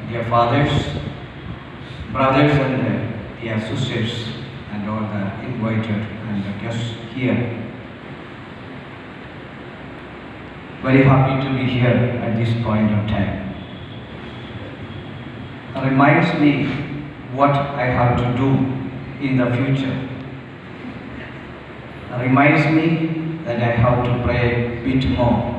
dear fathers, brothers and dear sisters, and all the invited and the guests here. Very happy to be here at this point of time. It reminds me what I have to do in the future. It reminds me that I have to pray a bit more.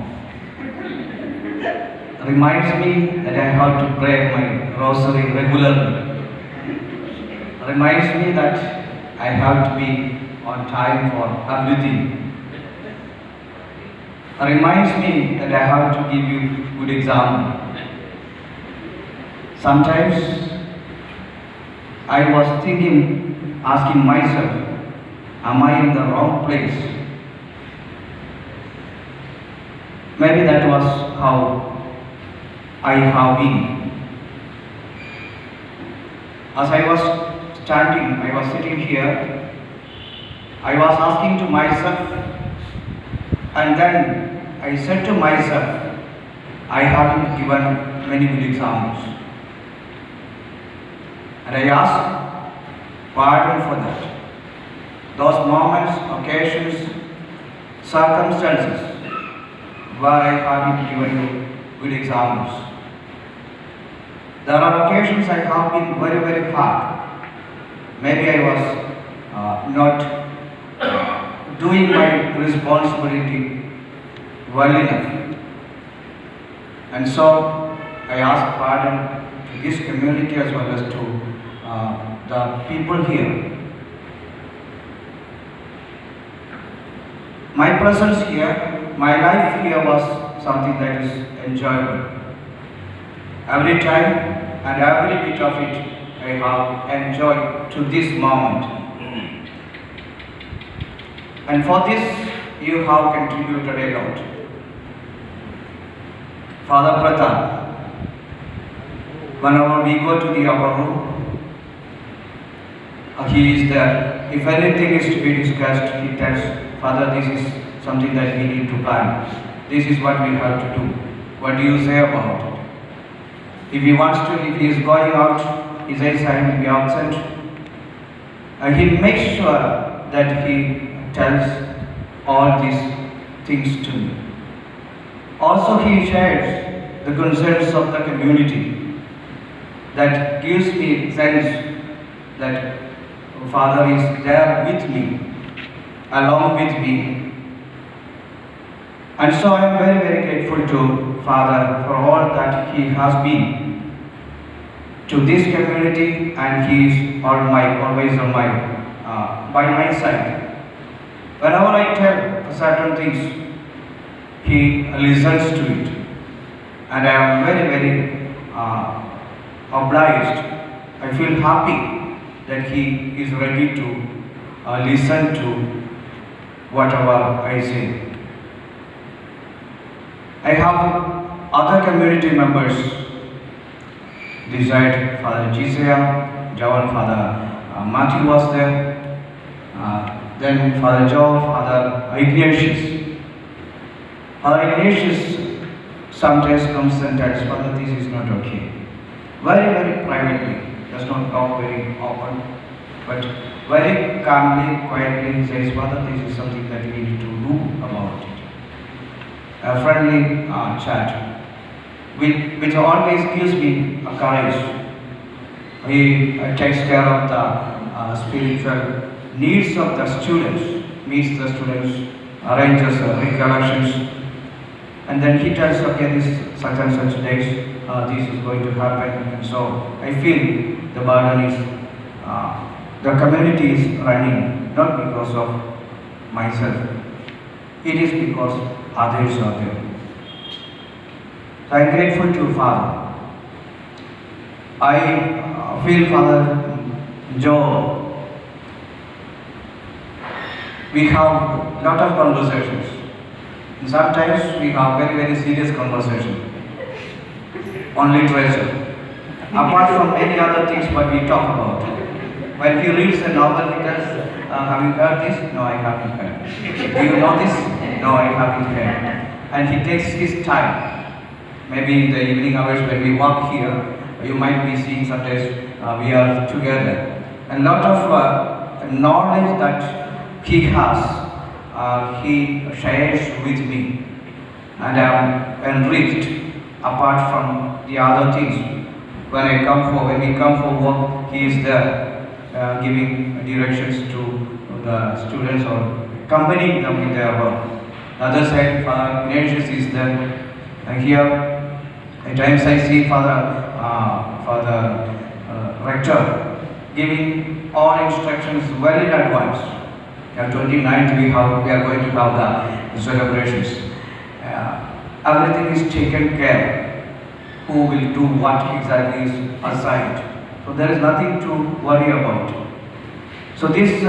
It reminds me that I have to pray my rosary regularly. It reminds me that I have to be on time for everything. It reminds me that I have to give you good example. Sometimes I was asking myself, am I in the wrong place? Maybe that was how I have been. As I was sitting here, I was asking to myself, and then I said to myself, I haven't given many good examples. And I asked pardon for that. Those moments, occasions, circumstances where I haven't given you good examples. There are occasions I have been very, very hard. Maybe I was not doing my responsibility well enough. And so I ask pardon to this community as well as to the people here. My presence here, my life here was something that is enjoyable. Every time and every bit of it I have enjoyed to this moment. And for this you have contributed a lot. Father Pratap, whenever we go to the upper room, he is there. If anything is to be discussed, he tells, Father, this is something that we need to plan. This is what we have to do. What do you say about it? If he is going out, he says, I will be absent. He makes sure that he tells all these things to me. Also, he shares the concerns of the community. That gives me sense that Father is there with me, along with me. And so I am very, very grateful to Father for all that he has been to this community, and he is always on by my side. Whenever I tell certain things, he listens to it, and I am very, very obliged. I feel happy that he is ready to listen to whatever I say. I have other community members beside Father Jisaya, Jawan, Father Matthew was there, then Father Joe, Father Ignatius. Father Ignatius sometimes comes and tells, Father, this is not okay. Very, very privately, does not talk very often, but very calmly, quietly says, Father, this is something that we need to do about it. A friendly chat, which always gives me a courage. He takes care of the spiritual needs of the students, meets the students, arranges recollections, and then he tells, okay, this such and such days, this is going to happen. And so I feel the burden is, the community is running, not because of myself. It is because others are there. So I am grateful to Father. I feel Father Joe, we have lot of conversations. And sometimes we have very, very serious conversation on literature. Apart from any other things what we talk about. When he reads a novel, he tells, have you heard this? No, I haven't heard. Do you know this? No, I haven't heard. And he takes his time. Maybe in the evening hours when we walk here, You might be seeing sometimes we are together. A lot of knowledge that he has, he shares with me, and I am enriched apart from the other things. When we come for work, he is there giving directions to the students or accompanying them in their work. The other side, Father Ignatius is there, and here at times I see Father Rector giving all instructions well in advance. On 29th we are going to have the celebrations. Everything is taken care. Who will do what exactly is assigned. So there is nothing to worry about. So these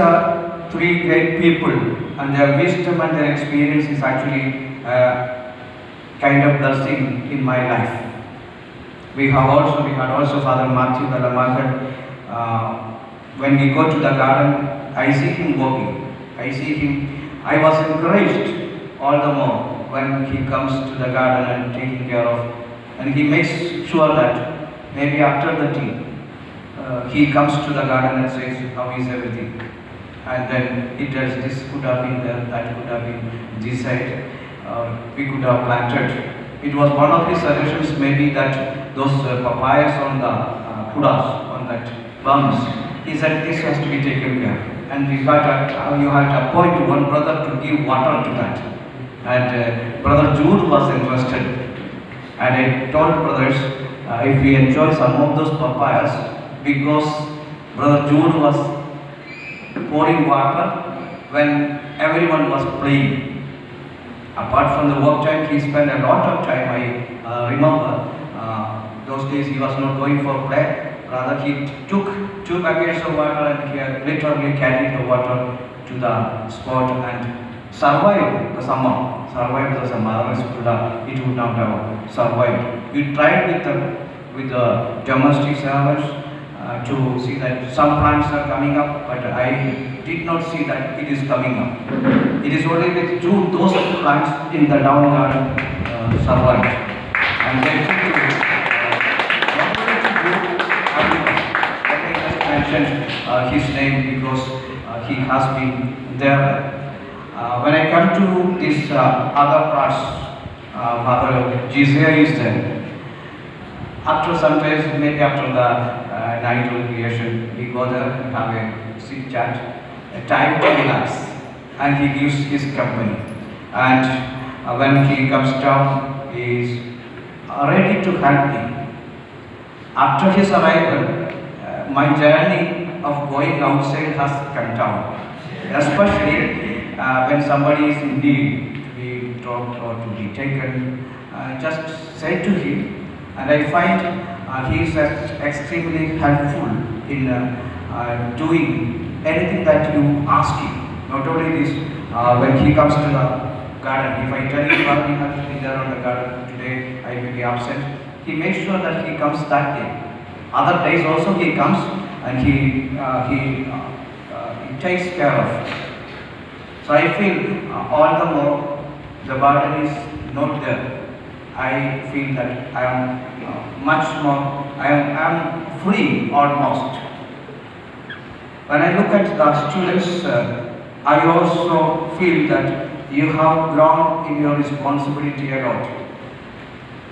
three great people and their wisdom and their experience is actually kind of blessing in my life. We had also Father Matthew the Lamakan. When we go to the garden, I see him walking. I was encouraged all the more when he comes to the garden and taking care of. And he makes sure that maybe after the tea, he comes to the garden and says, how is everything? And then he tells, this could have been there, that could have been this side, we could have planted. It was one of his suggestions maybe that those papayas on the pudas, on that bums, he said this has to be taken care. And you had to appoint one brother to give water to that. And Brother Jude was interested. And I told brothers, if we enjoy some of those papayas, because Brother Jude was pouring water when everyone was playing. Apart from the work time, he spent a lot of time. I remember those days he was not going for play. Rather, he took 2 buckets of water and he literally carried the water to the spot and survived the summer. Otherwise it would not have survived. We tried with the domestic servants to see that some plants are coming up, but I did not see that it is coming up. It is only with those plants in the down garden survived. And then I just mentioned his name because he has been there. When I come to this other parts, Father Jizya is there. After some days, maybe after the night recreation, we go there and have a sit chat, a time to relax, and he gives his company. And when he comes down, he is ready to help me. After his arrival, my journey of going outside has come down, especially when somebody is in need to be dropped or to be taken. Just say to him, and I find he is extremely helpful in doing anything that you ask him. Not only this, when he comes to the garden, if I tell him he has to be there on the garden today, I may be absent, he makes sure that he comes that day. Other days also he comes and he takes care of. So I feel all the more the burden is not there. I feel that I am much more, I am free almost. When I look at the students, I also feel that you have grown in your responsibility a lot.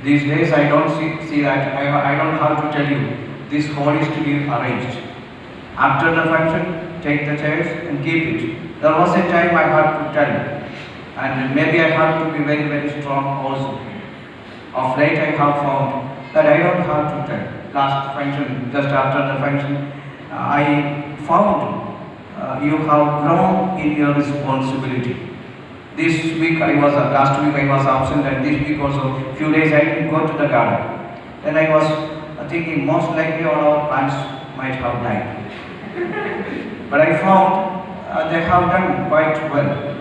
These days I don't see that, I don't have to tell you, this hall is to be arranged. After the function, take the chairs and keep it. There was a time I had to tell, and maybe I had to be very, very strong also. Of late I have found that I don't have to tell. Last function, just after the function, I found you have grown in your responsibility. Last week I was absent, and this week also, few days I didn't go to the garden. Then I was thinking most likely all our plants might have died. But I found they have done quite well.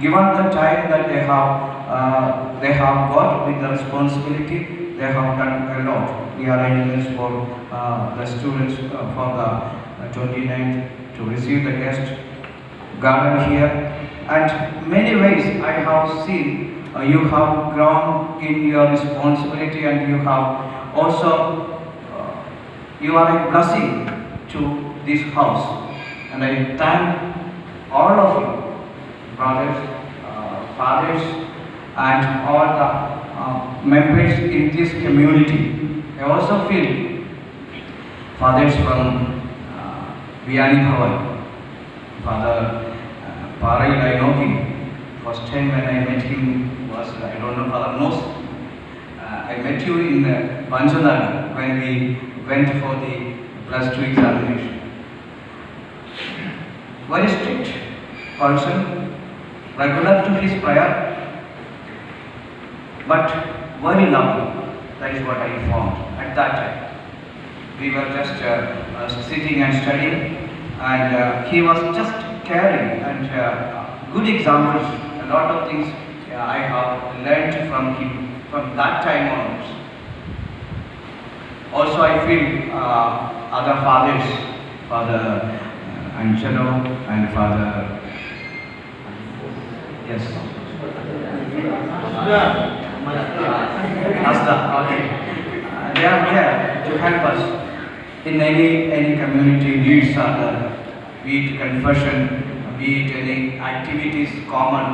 Given the time that they have got with the responsibility, they have done a lot. We are arranging for the students for the 29th to receive the guest garden here. And many ways I have seen you have grown in your responsibility, and you have also You are a blessing to this house, and I thank all of you, brothers, fathers, and all the members in this community. I also feel fathers from Vianney Bhavan, Father Parai, I know him. First time when I met him was, I don't know, Father knows. I met you in Panchanaga when we went for the +2 examination. Very strict person, regular to his prayer, but very lovely. That is what I found at that time. We were just sitting and studying, and he was just caring and good examples. A lot of things I have learned from him from that time onwards. Also, I feel other fathers, Father Angelo and Father, yes, Asda, okay. They are there to help us in any community needs, be it confession, be it any activities common.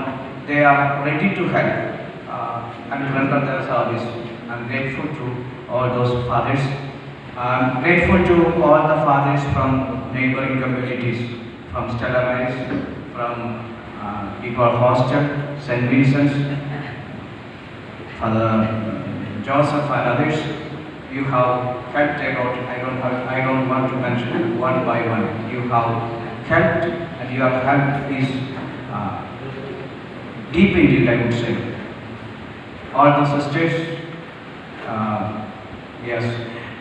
They are ready to help and render their service. I'm grateful to all those fathers. I'm grateful to all the fathers from neighboring communities, from Stella Maris, from Equal Hostel, St. Vincent's, Father Joseph and others. You have helped a lot. I don't want to mention one by one. You have helped, and you have helped is deep indeed, I would say. All the sisters, yes,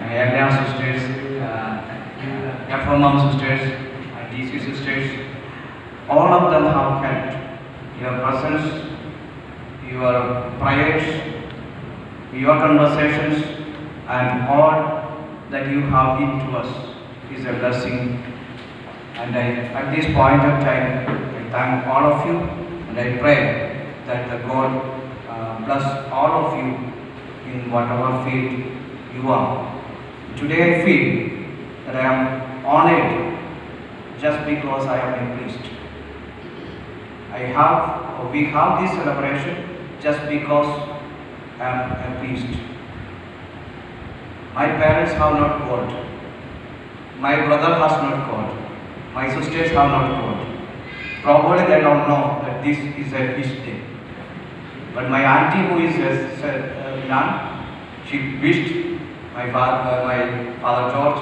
Area sisters, FMM sisters, DC sisters, all of them have helped. Your presence, your prayers, your conversations, and all that you have been to us is a blessing. And at this point of time, I thank all of you, and I pray that the God bless all of you in whatever field you are. Today I feel that I am honored just because I am a priest. We have this celebration just because I am a priest. My parents have not called. My brother has not called. My sisters have not called. Probably they don't know that this is a feast day. But my auntie, who is a nun, she wished my father George,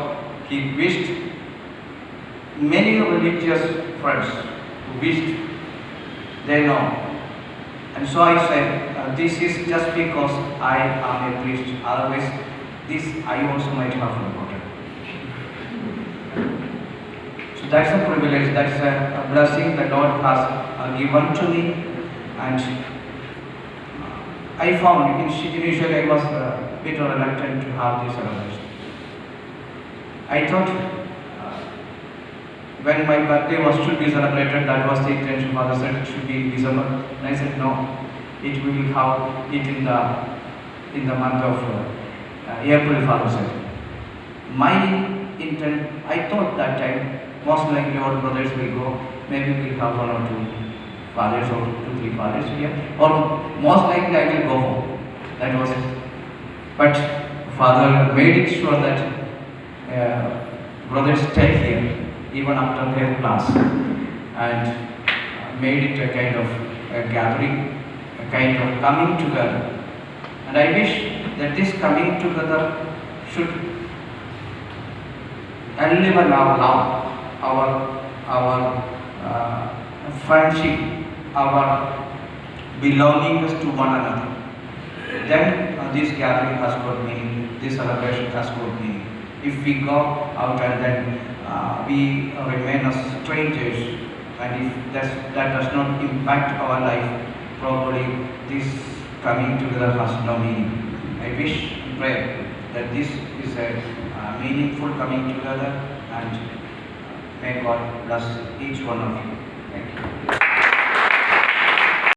he wished many religious friends who wished, they know. And so I said, this is just because I am a priest, otherwise this I also might have forgotten. So that's a privilege, that's a blessing the Lord has given to me. And I found initially I was a bit reluctant to have this celebration. I thought when my birthday was to be celebrated, that was the intention. Father said it should be in December. And I said no, we will have it in the month of April, Father said. My intent, I thought that time, most likely our brothers will go, maybe we'll have one or two fathers or 2-3 fathers here, or most likely I will go home. That was it. But Father made it sure that brothers stay here even after their class, and made it a kind of a gathering, a kind of coming together. And I wish that this coming together should enliven our love, our friendship, our belongingness to one another. Then this gathering has got meaning, this celebration has got meaning. If we go out and then we remain as strangers, and if that does not impact our life, probably this coming together has no meaning. I wish and pray that this is a meaningful coming together, and may God bless each one of you. Thank you.